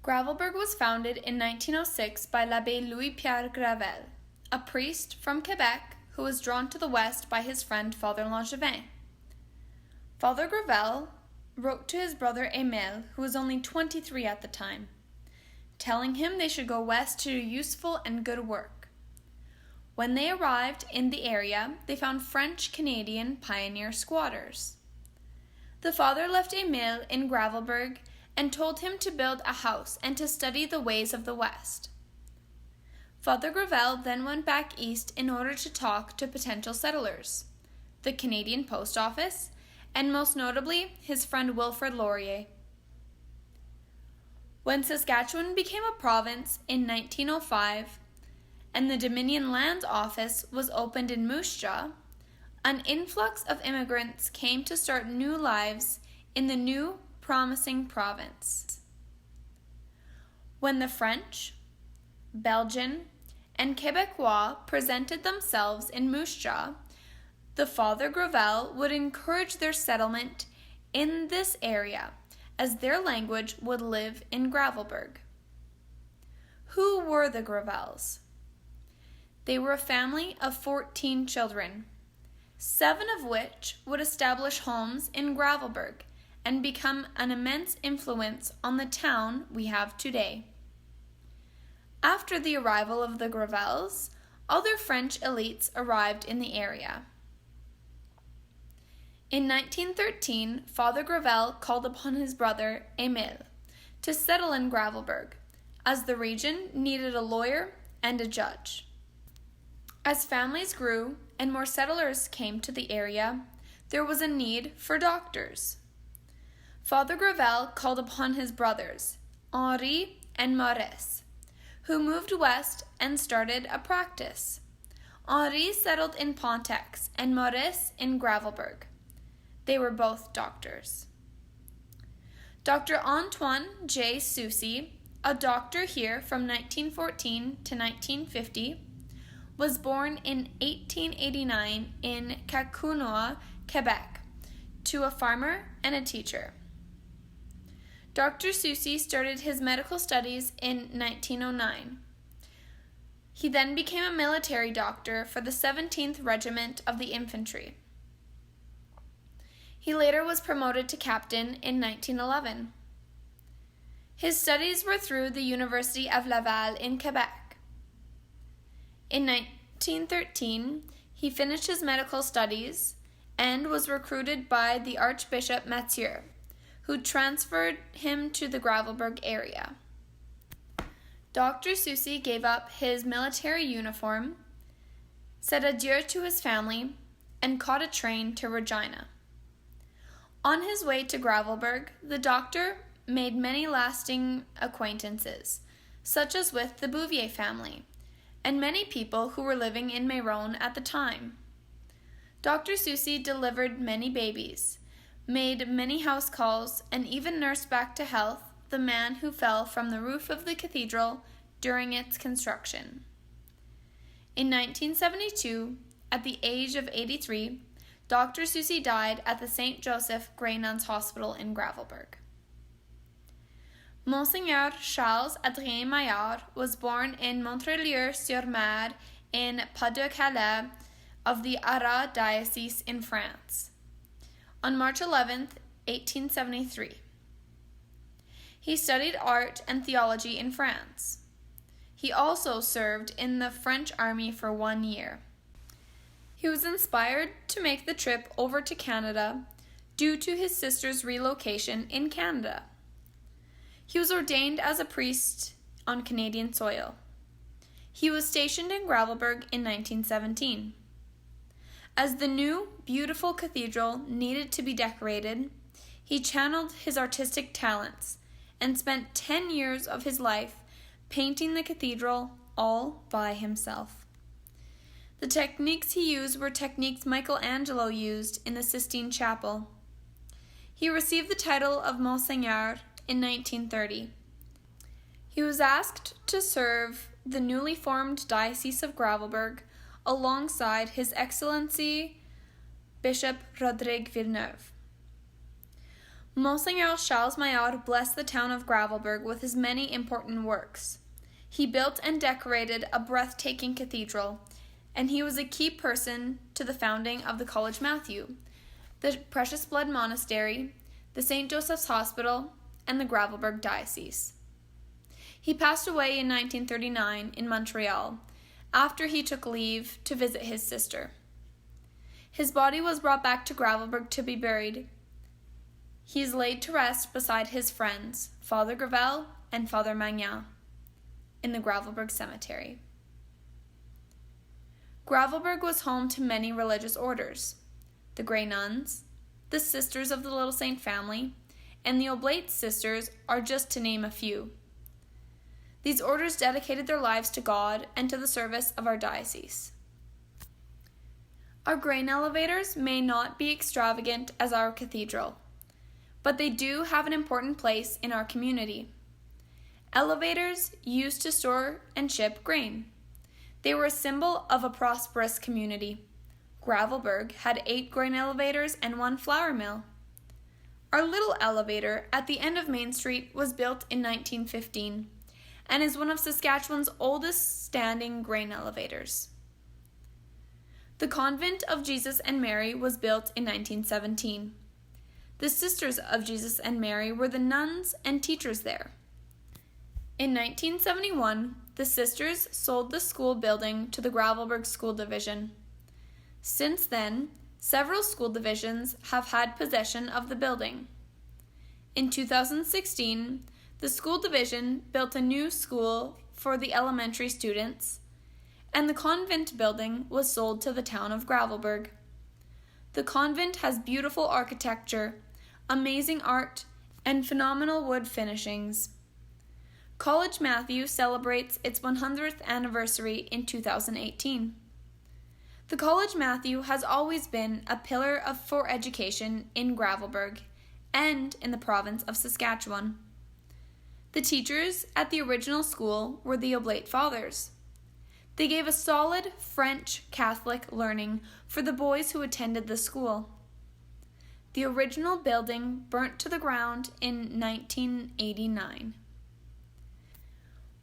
Gravelbourg was founded in 1906 by l'Abbé Louis-Pierre Gravel, a priest from Quebec who was drawn to the West by his friend Father Langevin. Father Gravel wrote to his brother Émile, who was only 23 at the time, telling him they should go west to do useful and good work. When they arrived in the area, they found French-Canadian pioneer squatters. The father left Émile in Gravelbourg and told him to build a house and to study the ways of the West. Father Gravel then went back east in order to talk to potential settlers, the Canadian Post Office, and most notably, his friend Wilfrid Laurier. When Saskatchewan became a province in 1905 and the Dominion Lands Office was opened in Moose Jaw, an influx of immigrants came to start new lives in the new, promising province. When the French, Belgian, and Quebecois presented themselves in Moose Jaw, the Father Gravel would encourage their settlement in this area, as their language would live in Gravelbourg. Who were the Gravels? They were a family of 14 children, 7 of which would establish homes in Gravelbourg and become an immense influence on the town we have today. After the arrival of the Gravels, other French elites arrived in the area. In 1913, Father Gravel called upon his brother, Émile, to settle in Gravelbourg, as the region needed a lawyer and a judge. As families grew and more settlers came to the area, there was a need for doctors. Father Gravel called upon his brothers, Henri and Maurice, who moved west and started a practice. Henri settled in Pontex and Maurice in Gravelbourg. They were both doctors. Dr. Antoine J. Soucy, a doctor here from 1914 to 1950, was born in 1889 in Cacouna, Quebec, to a farmer and a teacher. Dr. Soucy started his medical studies in 1909. He then became a military doctor for the 17th Regiment of the Infantry. He later was promoted to captain in 1911. His studies were through the University of Laval in Quebec. In 1913, he finished his medical studies and was recruited by the Archbishop Mathieu, who transferred him to the Gravelbourg area. Dr. Soucy gave up his military uniform, said adieu to his family, and caught a train to Regina. On his way to Gravelbourg, the doctor made many lasting acquaintances, such as with the Bouvier family, and many people who were living in Mayron at the time. Dr. Soucy delivered many babies, made many house calls, and even nursed back to health the man who fell from the roof of the cathedral during its construction. In 1972, at the age of 83, Dr. Soucy died at the St. Joseph Grey Nuns Hospital in Gravelbourg. Monseigneur Charles Adrien Maillard was born in Montrelieu-sur-Mer in Pas-de-Calais of the Arras Diocese in France on March 11, 1873. He studied art and theology in France. He also served in the French army for 1 year. He was inspired to make the trip over to Canada due to his sister's relocation in Canada. He was ordained as a priest on Canadian soil. He was stationed in Gravelbourg in 1917. As the new, beautiful cathedral needed to be decorated, he channeled his artistic talents and spent 10 years of his life painting the cathedral all by himself. The techniques he used were techniques Michelangelo used in the Sistine Chapel. He received the title of Monseigneur in 1930. He was asked to serve the newly formed Diocese of Gravelbourg alongside His Excellency Bishop Rodrigue Villeneuve. Monseigneur Charles Maillard blessed the town of Gravelbourg with his many important works. He built and decorated a breathtaking cathedral, and he was a key person to the founding of the College Matthew, the Precious Blood Monastery, the St. Joseph's Hospital, and the Gravelbourg Diocese. He passed away in 1939 in Montreal after he took leave to visit his sister. His body was brought back to Gravelbourg to be buried. He is laid to rest beside his friends, Father Gravel and Father Magnan, in the Gravelbourg Cemetery. Gravelbourg was home to many religious orders: the Grey Nuns, the Sisters of the Little Saint Family, and the Oblate Sisters are just to name a few. These orders dedicated their lives to God and to the service of our diocese. Our grain elevators may not be extravagant as our cathedral, but they do have an important place in our community. Elevators used to store and ship grain. They were a symbol of a prosperous community. Gravelbourg had 8 grain elevators and 1 flour mill. Our little elevator at the end of Main Street was built in 1915 and is one of Saskatchewan's oldest standing grain elevators. The Convent of Jesus and Mary was built in 1917. The Sisters of Jesus and Mary were the nuns and teachers there. In 1971, the sisters sold the school building to the Gravelbourg School Division. Since then, several school divisions have had possession of the building. In 2016, the school division built a new school for the elementary students, and the convent building was sold to the town of Gravelbourg. The convent has beautiful architecture, amazing art, and phenomenal wood finishings. College Matthew celebrates its 100th anniversary in 2018. The College Matthew has always been a pillar for education in Gravelbourg and in the province of Saskatchewan. The teachers at the original school were the Oblate Fathers. They gave a solid French Catholic learning for the boys who attended the school. The original building burnt to the ground in 1989.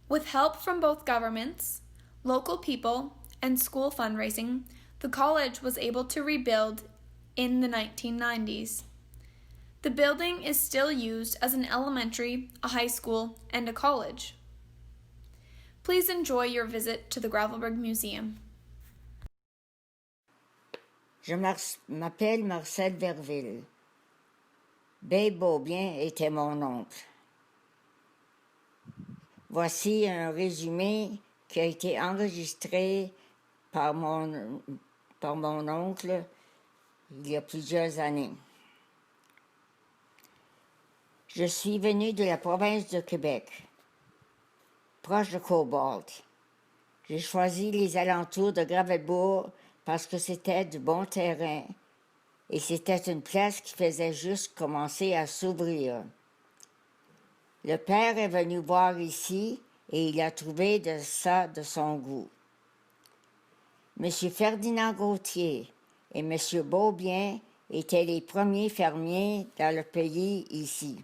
With help from both governments, local people, and school fundraising, the college was able to rebuild in the 1990s. The building is still used as an elementary, a high school, and a college. Please enjoy your visit to the Gravelbourg Museum. Je m'appelle Marcel Verville. Babe Beaubien était mon oncle. Voici un résumé qui a été enregistré par mon oncle il y a plusieurs années. Je suis venu de la province de Québec, proche de Cobalt. J'ai choisi les alentours de Gravelbourg parce que c'était du bon terrain et c'était une place qui faisait juste commencer à s'ouvrir. Le père est venu voir ici et il a trouvé de ça de son goût. M. Ferdinand Gauthier et M. Beaubien étaient les premiers fermiers dans le pays ici.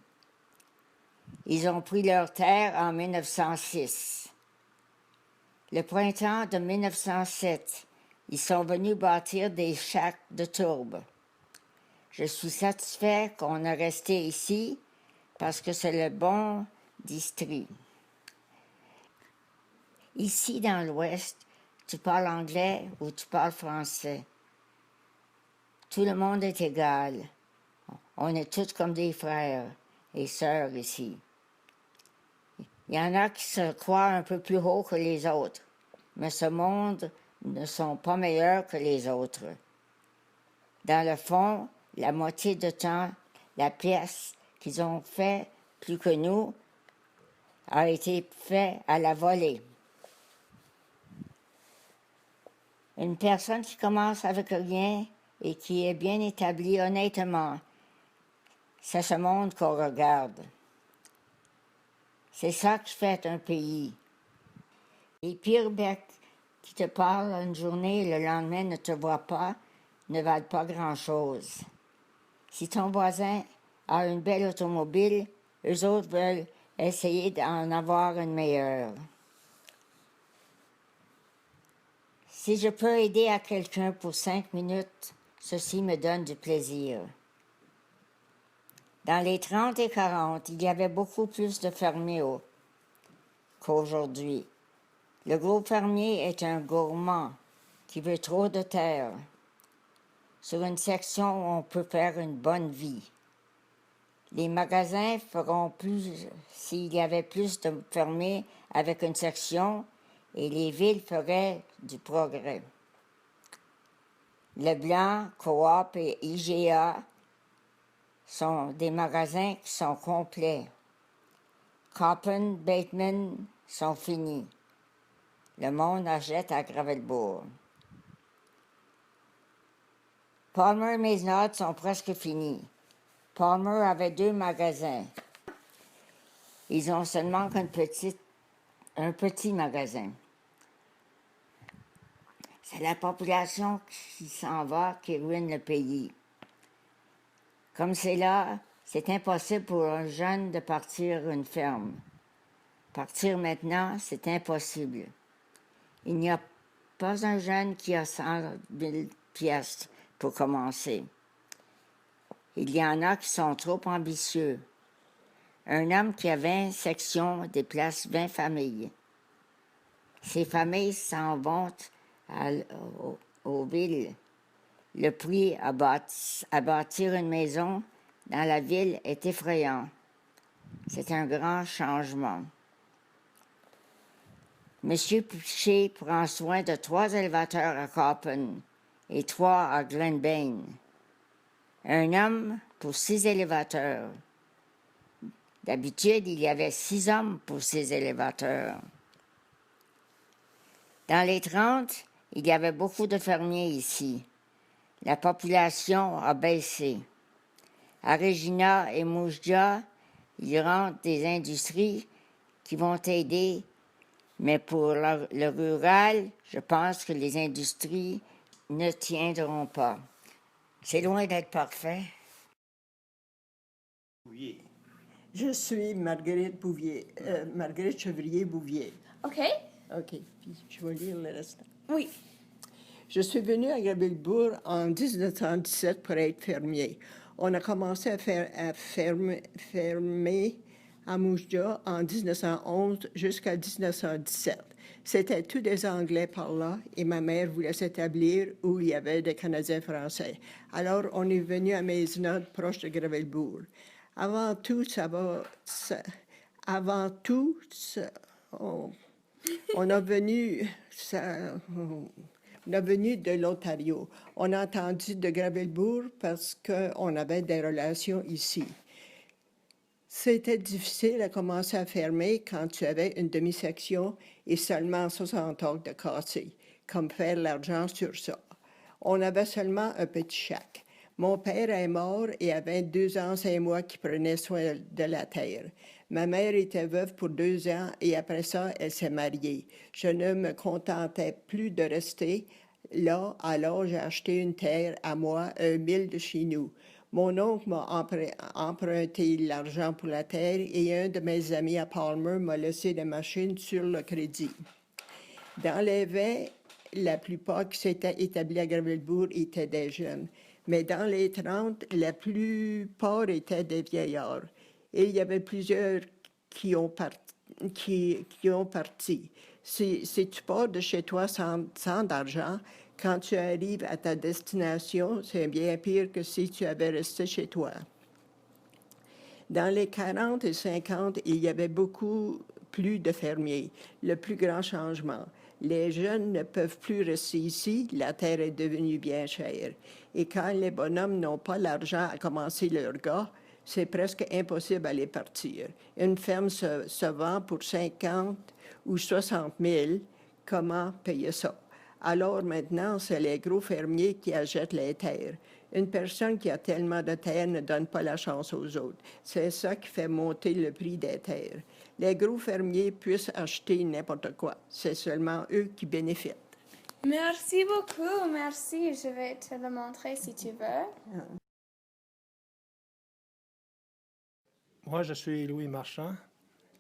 Ils ont pris leur terre en 1906. Le printemps de 1907, ils sont venus bâtir des shacks de tourbe. Je suis satisfait qu'on est resté ici parce que c'est le bon district. Ici, dans l'Ouest, tu parles anglais ou tu parles français. Tout le monde est égal. On est tous comme des frères et sœurs ici. Il y en a qui se croient un peu plus haut que les autres, mais ce monde ne sont pas meilleurs que les autres. Dans le fond, la moitié du temps, la pièce qu'ils ont fait plus que nous a été faite à la volée. Une personne qui commence avec rien et qui est bien établie honnêtement, c'est ce monde qu'on regarde. C'est ça qui fait un pays. Les pires becs qui te parlent une journée et le lendemain ne te voient pas, ne valent pas grand-chose. Si ton voisin a une belle automobile, eux autres veulent essayer d'en avoir une meilleure. Si je peux aider à quelqu'un pour 5 minutes, ceci me donne du plaisir. Dans les 30 et 40, il y avait beaucoup plus de fermiers qu'aujourd'hui. Le gros fermier est un gourmand qui veut trop de terre. Sur une section où on peut faire une bonne vie. Les magasins feront plus s'il y avait plus de fermiers avec une section et les villes feraient du progrès. Leblanc, Coop et IGA sont des magasins qui sont complets. Coppen, Bateman sont finis. Le monde achète à Gravelbourg. Palmer et Maisonneuve sont presque finis. Palmer avait 2 magasins. Ils ont seulement un petit magasin. C'est la population qui s'en va qui ruine le pays. Comme c'est là, c'est impossible pour un jeune de partir une ferme. Partir maintenant, c'est impossible. Il n'y a pas un jeune qui a 100 000 piastres pour commencer. Il y en a qui sont trop ambitieux. Un homme qui a 20 sections déplace 20 familles. Ces familles s'en vont aux villes. Le prix à bâtir une maison dans la ville est effrayant. C'est un grand changement. Monsieur Piché prend soin de 3 élévateurs à Coppen et 3 à Glenbane. Un homme pour 6 élévateurs. D'habitude, il y avait 6 hommes pour ces élévateurs. Dans les 30, il y avait beaucoup de fermiers ici. La population a baissé. À Regina et Moujja, il rentre des industries qui vont aider, mais pour le rural, je pense que les industries ne tiendront pas. C'est loin d'être parfait. Bouvier. Je suis Marguerite Bouvier, Marguerite Chevrier-Bouvier. OK? OK, puis je vais lire le restant. Oui. Je suis venue à Gravelbourg en 1917 pour être fermier. On a commencé à fermer à Moujja en 1911 jusqu'à 1917. C'était tous des Anglais par là et ma mère voulait s'établir où il y avait des Canadiens français. Alors, on est venu à Maisonneuve, proche de Gravelbourg. Avant tout, on a venu de l'Ontario. On a entendu de Gravelbourg parce qu'on avait des relations ici. C'était difficile à commencer à fermer quand tu avais une demi-section et seulement 60 acres de cassé, comme faire l'argent sur ça. On avait seulement un petit chac. Mon père est mort et avait 2 ans, 5 mois qui prenait soin de la terre. Ma mère était veuve pour 2 ans et après ça, elle s'est mariée. Je ne me contentais plus de rester là, alors j'ai acheté une terre à moi, 1 mile de chez nous. Mon oncle m'a emprunté l'argent pour la terre et un de mes amis à Palmer m'a laissé la machine sur le crédit. Dans les 20, la plupart qui s'étaient établis à Gravelbourg étaient des jeunes. Mais dans les 30, la plupart étaient des vieillards. Et il y avait plusieurs qui ont parti. Si tu pars de chez toi sans argent, quand tu arrives à ta destination, c'est bien pire que si tu avais resté chez toi. Dans les 40 et 50, il y avait beaucoup plus de fermiers. Le plus grand changement. Les jeunes ne peuvent plus rester ici, la terre est devenue bien chère. Et quand les bonhommes n'ont pas l'argent à commencer leur gars, c'est presque impossible d'aller partir. Une ferme se vend pour 50 ou 60 000. Comment payer ça? Alors maintenant, c'est les gros fermiers qui achètent les terres. Une personne qui a tellement de terres ne donne pas la chance aux autres. C'est ça qui fait monter le prix des terres. Les gros fermiers puissent acheter n'importe quoi. C'est seulement eux qui bénéficient. Merci beaucoup. Merci. Je vais te le montrer si tu veux. moi, je suis Louis Marchand,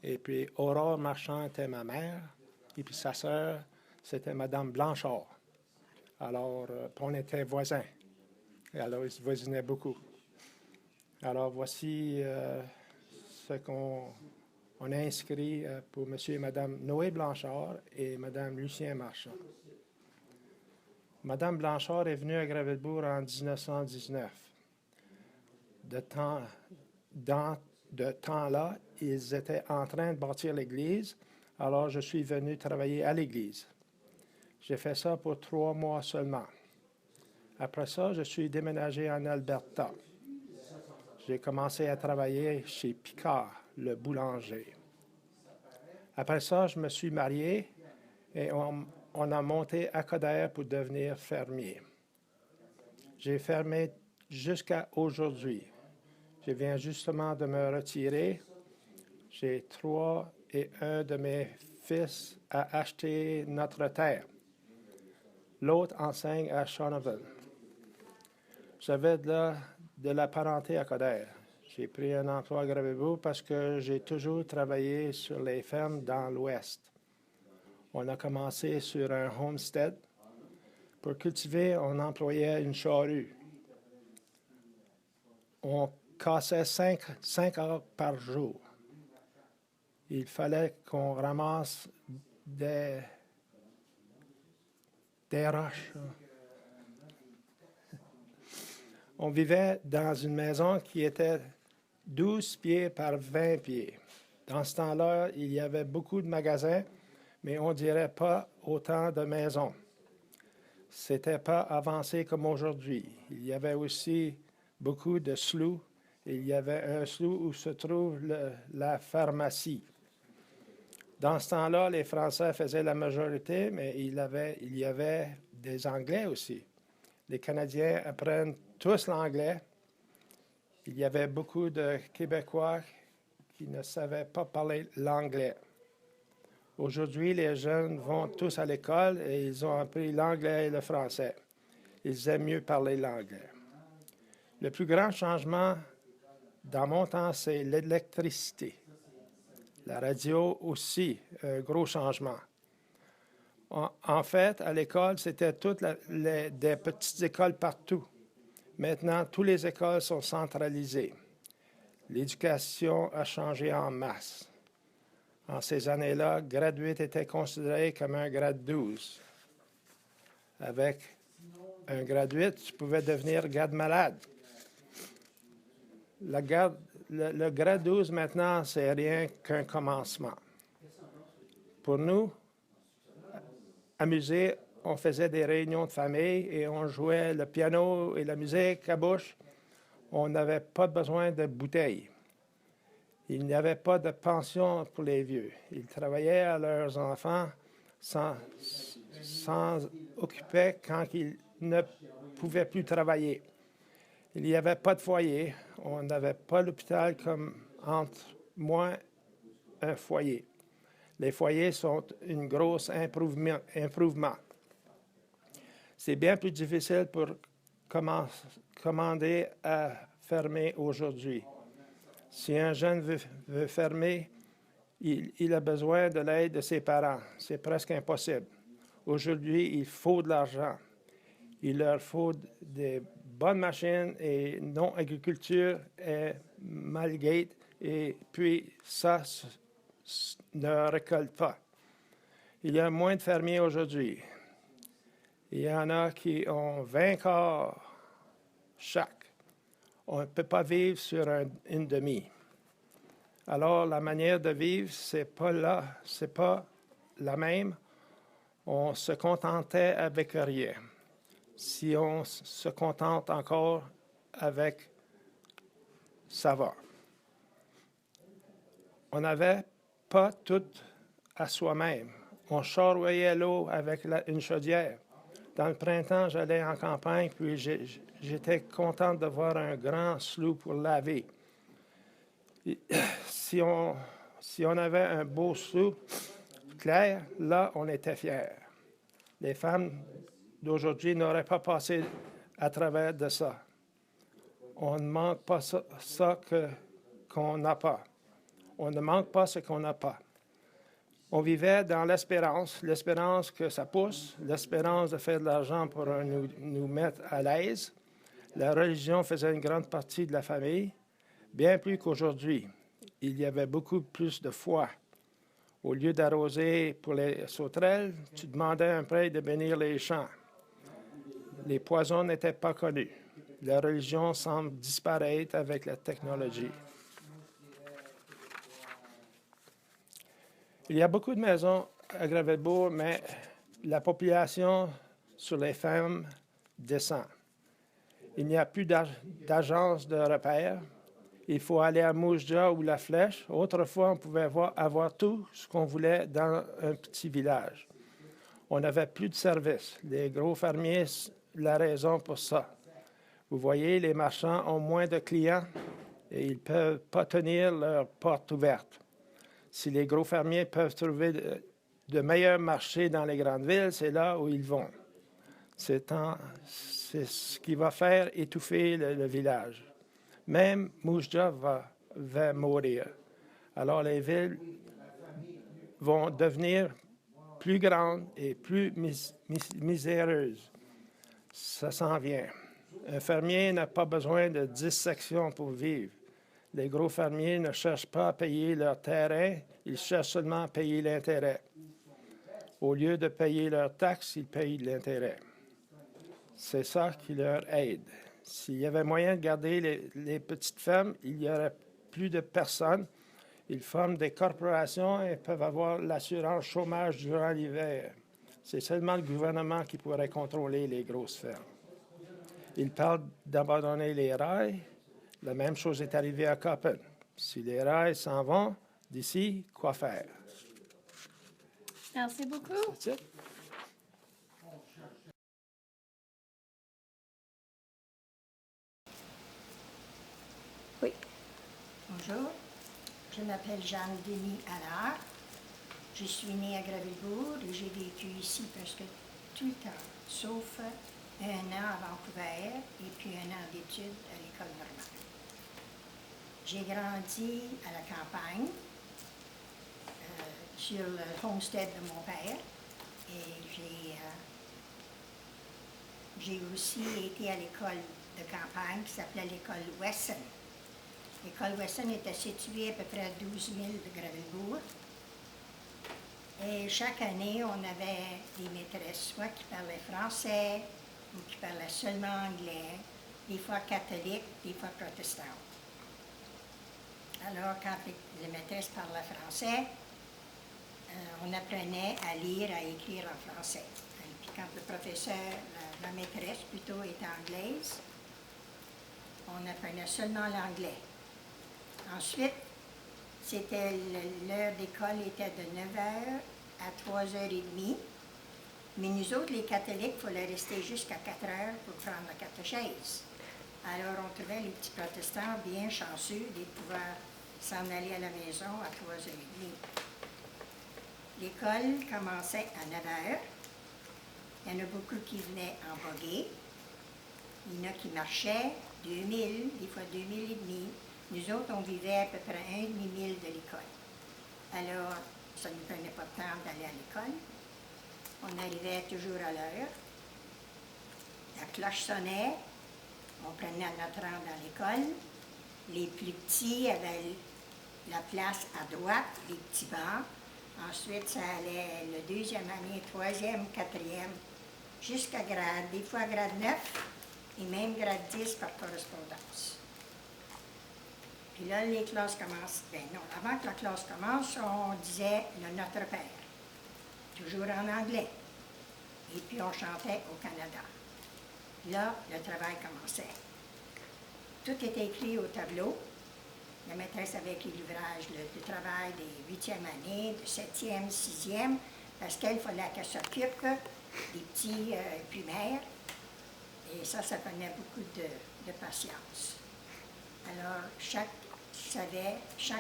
et puis Aurore Marchand était ma mère, et puis sa sœur, c'était Madame Blanchard. Alors, on était voisins, et alors ils se voisinaient beaucoup. Alors, voici ce qu'on a inscrit pour M. et Mme Noé Blanchard et Mme Lucien Marchand. Mme Blanchard est venue à Gravelbourg en 1919. Dans de temps-là, ils étaient en train de bâtir l'église, alors je suis venu travailler à l'église. J'ai fait ça pour 3 mois seulement. Après ça, je suis déménagé en Alberta. J'ai commencé à travailler chez Picard, le boulanger. Après ça, je me suis marié et on a monté à Coderre pour devenir fermier. J'ai fermé jusqu'à aujourd'hui. Je viens justement de me retirer. J'ai 3 et un de mes fils a acheté notre terre. L'autre enseigne à Shaunavon. J'avais de la parenté à Coderre. J'ai pris un emploi à Gravelbourg parce que j'ai toujours travaillé sur les fermes dans l'Ouest. On a commencé sur un homestead. Pour cultiver, on employait une charrue. On cassait 5 heures par jour. Il fallait qu'on ramasse des roches. On vivait dans une maison qui était 12 pieds par 20 pieds. Dans ce temps-là, il y avait beaucoup de magasins, mais on ne dirait pas autant de maisons. C'était pas avancé comme aujourd'hui. Il y avait aussi beaucoup de sloughs. Il y avait un slough où se trouve la pharmacie. Dans ce temps-là, les Français faisaient la majorité, mais il y avait des Anglais aussi. Les Canadiens apprennent tous l'anglais. Il y avait beaucoup de Québécois qui ne savaient pas parler l'anglais. Aujourd'hui, les jeunes vont tous à l'école et ils ont appris l'anglais et le français. Ils aiment mieux parler l'anglais. Le plus grand changement dans mon temps, c'est l'électricité. La radio aussi, un gros changement. En fait, à l'école, c'était toutes des petites écoles partout. Maintenant, toutes les écoles sont centralisées. L'éducation a changé en masse. En ces années-là, grade 8 était considéré comme un grade 12. Avec un grade 8, tu pouvais devenir garde malade. Le grade 12, maintenant, c'est rien qu'un commencement. Pour nous, amuser, on faisait des réunions de famille et on jouait le piano et la musique à bouche. On n'avait pas besoin de bouteilles. Il n'y avait pas de pension pour les vieux. Ils travaillaient à leurs enfants sans occuper quand ils ne pouvaient plus travailler. Il n'y avait pas de foyer. On n'avait pas l'hôpital comme entre moi un foyer. Les foyers sont un gros improvement. C'est bien plus difficile pour commander à fermer aujourd'hui. Si un jeune veut fermer, il a besoin de l'aide de ses parents. C'est presque impossible. Aujourd'hui, il faut de l'argent. Il leur faut des bonnes machines et non-agriculture est malgaite et puis ça ne récolte pas. Il y a moins de fermiers aujourd'hui. Il y en a qui ont 20 corps chaque. On ne peut pas vivre sur une demi. Alors, la manière de vivre, c'est pas la même. On se contentait avec rien. Si on se contente encore avec, ça va. On n'avait pas tout à soi-même. On charriait l'eau avec une chaudière. Dans le printemps, j'allais en campagne, puis j'étais content de voir un grand slough pour laver. Si on avait un beau slough clair, là, on était fiers. Les femmes d'aujourd'hui n'auraient pas passé à travers de ça. On ne manque pas ça qu'on n'a pas. On ne manque pas ce qu'on n'a pas. On vivait dans l'espérance que ça pousse, l'espérance de faire de l'argent pour nous mettre à l'aise. La religion faisait une grande partie de la famille, bien plus qu'aujourd'hui. Il y avait beaucoup plus de foi. Au lieu d'arroser pour les sauterelles, tu demandais à un prêtre de bénir les champs. Les poisons n'étaient pas connus. La religion semble disparaître avec la technologie. Il y a beaucoup de maisons à Gravelbourg, mais la population sur les fermes descend. Il n'y a plus d'agence de repère. Il faut aller à Moujja ou La Flèche. Autrefois, on pouvait avoir tout ce qu'on voulait dans un petit village. On n'avait plus de services. Les gros fermiers, la raison pour ça. Vous voyez, les marchands ont moins de clients et ils ne peuvent pas tenir leurs portes ouvertes. Si les gros fermiers peuvent trouver de meilleurs marchés dans les grandes villes, c'est là où ils vont. C'est ce qui va faire étouffer le village. Même Moujja va mourir. Alors les villes vont devenir plus grandes et plus miséreuses. Ça s'en vient. Un fermier n'a pas besoin de 10 sections pour vivre. Les gros fermiers ne cherchent pas à payer leur terrain, ils cherchent seulement à payer l'intérêt. Au lieu de payer leurs taxes, ils payent l'intérêt. C'est ça qui leur aide. S'il y avait moyen de garder les petites fermes, il n'y aurait plus de personnes. Ils forment des corporations et peuvent avoir l'assurance chômage durant l'hiver. C'est seulement le gouvernement qui pourrait contrôler les grosses fermes. Ils parlent d'abandonner les rails. La même chose est arrivée à Coppen. Si les rails s'en vont d'ici, quoi faire? Merci beaucoup. That's it. Oui. Bonjour. Je m'appelle Jeanne-Denis Allard. Je suis née à Gravelbourg et j'ai vécu ici presque tout le temps, sauf un an à Vancouver et puis un an d'études à l'école normale. J'ai grandi à la campagne, sur le homestead de mon père, et j'ai aussi été à l'école de campagne qui s'appelait l'école Wesson. L'école Wesson était située à peu près à 12 000 de Gravelbourg. Et chaque année, on avait des maîtresses, soit qui parlaient français ou qui parlaient seulement anglais, des fois catholiques, des fois protestantes. Alors, quand les maîtresses parlaient français, on apprenait à lire, à écrire en français. Et puis quand le professeur, la maîtresse plutôt, était anglaise, on apprenait seulement l'anglais. Ensuite, c'était l'heure d'école était de 9h à 3h30. Mais nous autres, les catholiques, il fallait rester jusqu'à 4h pour prendre la catéchèse. Alors, on trouvait les petits protestants bien chanceux de pouvoir s'en aller à la maison à 3h30. L'école commençait à 9h. Il y en a beaucoup qui venaient en buggy. Il y en a qui marchaient 2000, des fois 2000 et demi. Nous autres, on vivait à peu près 1,5 mille de l'école. Alors, ça ne nous prenait pas de temps d'aller à l'école. On arrivait toujours à l'heure. La cloche sonnait. On prenait notre rang dans l'école. Les plus petits avaient la place à droite, les petits bancs. Ensuite, ça allait le deuxième année, troisième, quatrième, jusqu'à grade, des fois grade 9 et même grade 10 par correspondance. Puis là, les classes commencent. Ben non, avant que la classe commence, on disait le Notre Père, toujours en anglais. Et puis on chantait au Canada. Là, le travail commençait. Tout était écrit au tableau. La maîtresse avait écrit l'ouvrage, le travail des 8e années, de 7e, 6e, parce qu'il fallait qu'elle s'occupe des petits primaires. Et ça prenait beaucoup de patience. Alors, chaque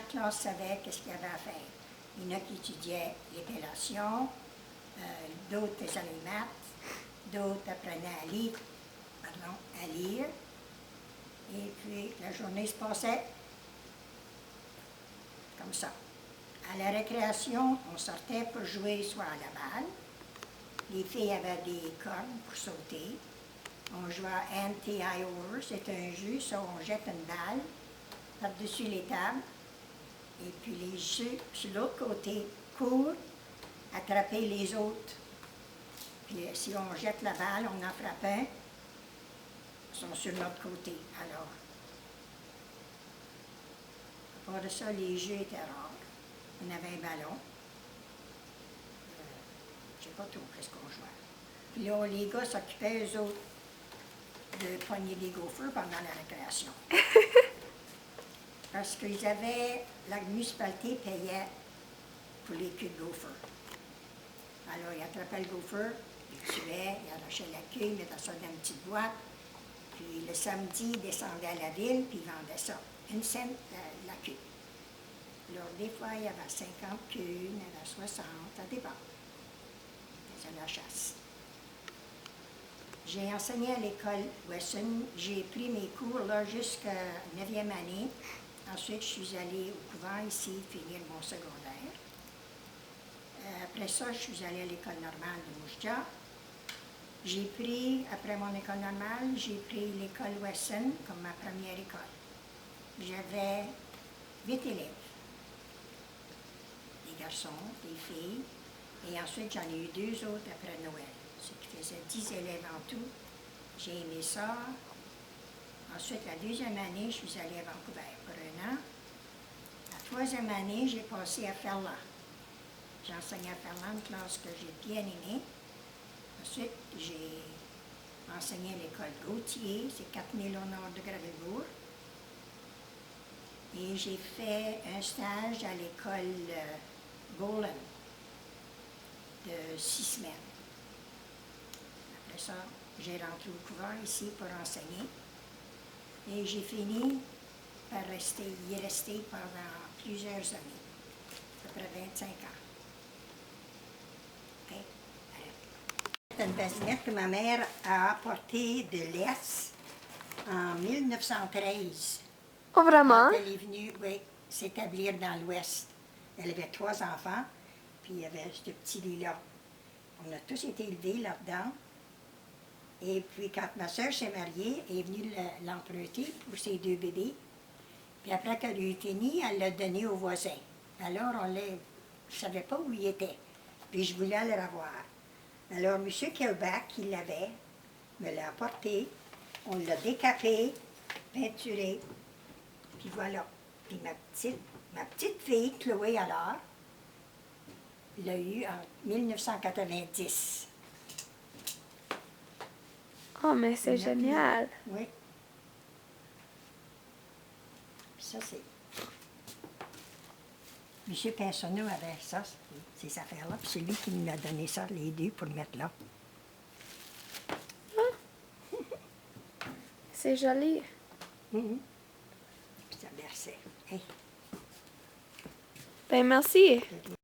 classe savait qu'est-ce qu'il y avait à faire. Il y en a qui étudiaient l'épellation, d'autres faisaient les maths, d'autres apprenaient à lire. Et puis, la journée se passait. comme ça. À la récréation, on sortait pour jouer soit à la balle. Les filles avaient des cordes pour sauter. On jouait à anti-Iowa. C'est un jeu, ça, on jette une balle par-dessus les tables. Et puis les jeux, sur l'autre côté, courent, attraper les autres. Puis si on jette la balle, on en frappe un, ils sont sur l'autre côté. Alors, à part de ça, les jeux étaient rares. On avait un ballon. Je ne sais pas trop qu'est-ce qu'on jouait. Puis là, les gars s'occupaient, eux autres, de pogner des gaufres pendant la récréation. Parce qu'ils avaient, la municipalité payait pour les culs de gaufres. Alors, ils attrapaient le gopher, ils le tuaient, ils arrachaient la queue, ils mettaient ça dans une petite boîte. Puis le samedi, ils descendaient à la ville, puis ils vendaient ça. 1 cent la queue. Alors, des fois, il y avait 50 queues, il y en avait 60, ça dépend. C'est la chasse. J'ai enseigné à l'école Wesson. J'ai pris mes cours là jusqu'à 9e année. Ensuite, je suis allée au couvent ici, finir mon secondaire. Après ça, je suis allée à l'école normale de Mouchja. J'ai pris, après mon école normale, j'ai pris l'école Wesson comme ma première école. J'avais 8 élèves. Des garçons, des filles. Et ensuite, j'en ai eu 2 autres après Noël. Ce qui faisait 10 élèves en tout. J'ai aimé ça. Ensuite, la 2e année, je suis allée à Vancouver pour 1 an. La 3e année, j'ai passé à Ferland. J'ai enseigné à Ferland, une classe que j'ai bien aimée. Ensuite, j'ai enseigné à l'école Gauthier, c'est 4000 au nord de Gravelbourg. Et j'ai fait un stage à l'école Boland de 6 semaines. Après ça, j'ai rentré au couvent ici pour enseigner. Et j'ai fini par y rester pendant plusieurs années, à peu près 25 ans. OK? C'est une basinette que ma mère a apportée de l'Est en 1913. Oh, vraiment? Quand elle est venue, oui, s'établir dans l'Ouest. Elle avait 3 enfants, puis il y avait ce petit lit-là. On a tous été élevés là-dedans. Et puis, quand ma soeur s'est mariée, elle est venue l'emprunter pour ses 2 bébés. Puis après qu'elle a eu fini, elle l'a donné au voisin. Alors, je ne savais pas où il était. Puis je voulais le revoir. Alors, M. Kilbach, qui l'avait, me l'a apporté. On l'a décapé, peinturé. Puis voilà. Puis ma petite fille, Chloé, alors, l'a eu en 1990. Oh, mais c'est génial. Oui. Ça, c'est... M. Pinsonneau avait ça, ces affaires-là, puis c'est lui qui nous a donné ça, les 2, pour le mettre là. C'est joli. Puis ça berçait. Hey. Ben, merci.